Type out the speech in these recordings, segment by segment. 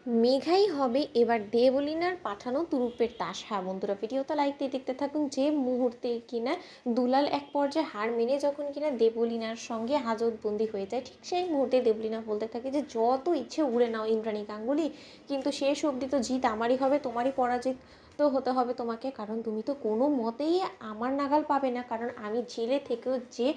মেঘাই হবে এবার দেবলীনার পাঠানো তুরুপের তাস। হ্যাঁ বন্ধুরা, ভিডিওটা লাইক দিয়ে দেখতে থাকুন। যে মুহূর্তে কিনা দুলাল এক পর্যায়ে হার মেনে যখন কিনা দেবলীনার সঙ্গে হাজতবন্দি হয়ে যায়, ঠিক সেই মুহূর্তে দেবলীনা বলতে থাকে যে যত ইচ্ছে উড়ে নাও ইন্দ্রাণী গাঙ্গুলি, কিন্তু শেষ অবধি তো জিত আমারই হবে, তোমারই পরাজিত তো হতে হবে তোমাকে, কারণ তুমি তো কোনো মতেই আমার নাগাল পাবে না। কারণ আমি জেলে থেকেও যে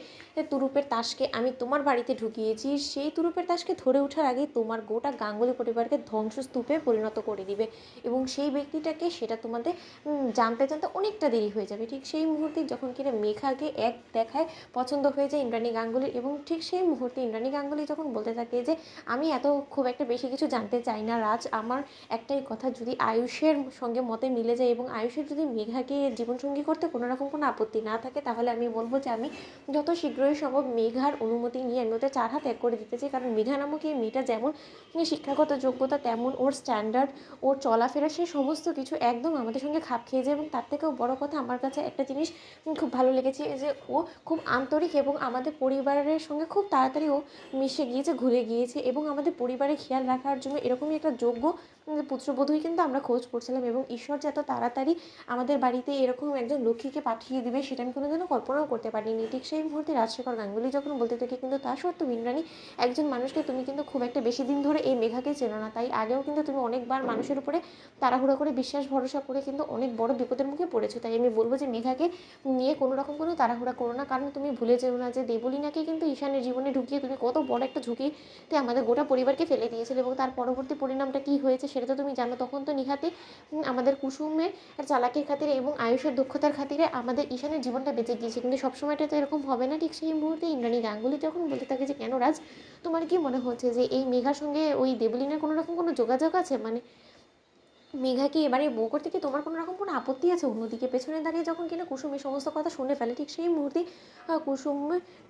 তুরুপের তাসকে আমি তোমার বাড়িতে ঢুকিয়েছি, সেই তুরুপের তাসকে ধরে ওঠার আগেই তোমার গোটা গাঙ্গুলি পরিবারকে ধ্বংসস্তূপে পরিণত করে দিবে, এবং সেই ব্যক্তিটাকে সেটা তোমাদের জানতে জানতে অনেকটা দেরি হয়ে যাবে। ঠিক সেই মুহূর্তে যখন কিনা মেঘাকে এক দেখায় পছন্দ হয়ে যায় ইন্দ্রাণী গাঙ্গুলির, এবং ঠিক সেই মুহূর্তে ইন্দ্রাণী গাঙ্গুলি যখন বলতে থাকে যে আমি এত খুব একটা বেশি কিছু জানতে চাই না রাজ, আমার একটাই কথা, যদি আয়ুষের সঙ্গে মতে মিলে যায় এবং আয়ুষের যদি মেঘাকে জীবনসঙ্গী করতে কোনো রকম কোনো আপত্তি না থাকে, তাহলে আমি বলবো যে আমি যত শীঘ্রই সম্ভব মেঘার অনুমতি নিয়ে আমি ওদের 4 হাত এক করে দিতে চাই। কারণ মেঘা নামক এই মেয়েটা যেমন শিক্ষাগত যোগ্যতা, তেমন ওর স্ট্যান্ডার্ড, ওর চলাফেরা, সে সমস্ত কিছু একদম আমাদের সঙ্গে খাপ খেয়ে যায়। এবং তার থেকেও বড় কথা, আমার কাছে একটা জিনিস খুব ভালো লেগেছে, যে ও খুব আন্তরিক এবং আমাদের পরিবারের সঙ্গে খুব তাড়াতাড়ি ও মিশে গিয়েছে, ঘুরে গিয়েছে, এবং আমাদের পরিবারের খেয়াল রাখার জন্য এরকমই একটা যোগ্য পুত্রবধূই কিন্তু আমরা খোঁজ করছিলাম। এবং ঈশ্বর যে এত তাড়াতাড়ি আমাদের বাড়িতে এরকম একজন লক্ষ্মীকে পাঠিয়ে দিবে, সেটা আমি কোনোদিনও কল্পনাও করতে পারিনি। ঠিক সেই মুহূর্তে রাজশেখর গাঙ্গুলি যখন বলতে থাকে, কিন্তু তা সত্ত্বেও ইন্দ্রাণী, একজন মানুষকে তুমি কিন্তু খুব একটা বেশি দিন ধরে এই মেঘাকে চেনো না, তাই আগেও কিন্তু তুমি অনেকবার মানুষের উপরে তাড়াহুড়ো করে বিশ্বাস ভরসা করে কিন্তু অনেক বড় বিপদের মুখে পড়েছো। তাই আমি বলবো যে মেঘাকে নিয়ে কোনো রকম কোনো তাড়াহুড়া করো না। কারণ তুমি ভুলে যেও না যে দেবলীনাকে কিন্তু ঈশানের জীবনে ঢুকিয়ে তুমি কত বড় একটা ঝুঁকিতে আমাদের গোটা পরিবারকে ফেলে দিয়েছিলে, এবং তার পরবর্তী পরিণামটা কী হয়েছে সেটা তো তুমি জানো। তখন তো নিহাতি আমাদের কুসুমের চালাকির খাতিরে এবং আয়ুষের দক্ষতার খাতিরে আমাদের ঈশানের জীবনটা বেঁচে গিয়েছে, কিন্তু সবসময়টা তো এরকম হবে না। ঠিক সেই মুহূর্তে ইন্দ্রাণী গাঙ্গুলি যখন বলতে থাকে যে কেন রাজ, তোমার কি মনে হচ্ছে যে এই মেঘার সঙ্গে ওই দেবলীনার কোনো রকম কোনো যোগাযোগ আছে, মানে মেঘাকে এবারে বউ করতে কি তোমার কোনো রকম কোনো আপত্তি আছে? অন্যদিকে পেছনে দাঁড়িয়ে যখন কিনা কুসুম এই সমস্ত কথা শুনে ফেলে, ঠিক সেই মুহূর্তেই কুসুম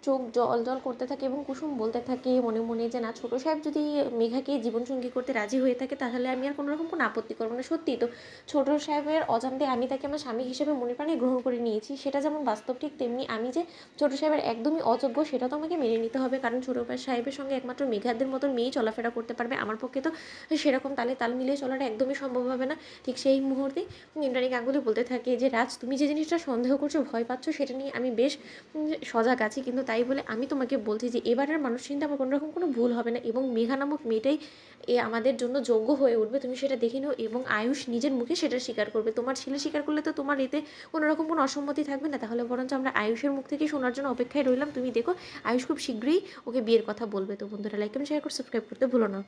চোখ জল জল করতে থাকে এবং কুসুম বলতে থাকে মনে মনে যে না, ছোটো সাহেব যদি মেঘাকে জীবনসঙ্গী করতে রাজি হয়ে থাকে, তাহলে আমি আর কোনো রকম কোনো আপত্তি করবো না। সত্যিই তো ছোটো সাহেবের অজান্তে আমি তাকে আমার স্বামী হিসেবে মনে প্রাণে গ্রহণ করে নিয়েছি, সেটা যেমন বাস্তব, ঠিক তেমনি আমি যে ছোটো সাহেবের একদমই অযোগ্য সেটা তো আমাকে মেনে নিতে হবে। কারণ ছোটো সাহেবের সঙ্গে একমাত্র মেঘাদের মতন মেয়েই চলাফেরা করতে পারবে, আমার পক্ষে তো সেরকম তালে তাল মিলিয়ে চলাটা একদমই সম্ভব হবে না। ঠিক সেই মুহূর্তে ইন্দ্রাণী গাঙ্গুলি বলতে থাকে যে রাজ, তুমি যে জিনিসটা সন্দেহ করছো, ভয় পাচ্ছ, সেটা নিয়ে আমি বেশ সজাগ আছি, কিন্তু তাই বলে আমি তোমাকে বলছি যে এবারের মানুষ চিন্তা আমার কোনো রকম কোনো ভুল হবে না, এবং মেঘা নামক মেয়েটাই আমাদের জন্য যোগ্য হয়ে উঠবে, তুমি সেটা দেখে নাও। এবং আয়ুষ নিজের মুখে সেটা স্বীকার করবে, তোমার ছেলে স্বীকার করলে তো তোমার এতে কোনো রকম কোনো অসম্মতি থাকবে না। তাহলে বরঞ্চ আমরা আয়ুষের মুখ থেকে শোনার জন্য অপেক্ষায় রইলাম। তুমি দেখো, আয়ুষ খুব শীঘ্রই ওকে বিয়ের কথা বলবে। তো বন্ধুরা, লাইক এবং শেয়ার করে সাবস্ক্রাইব করতে ভুলো না।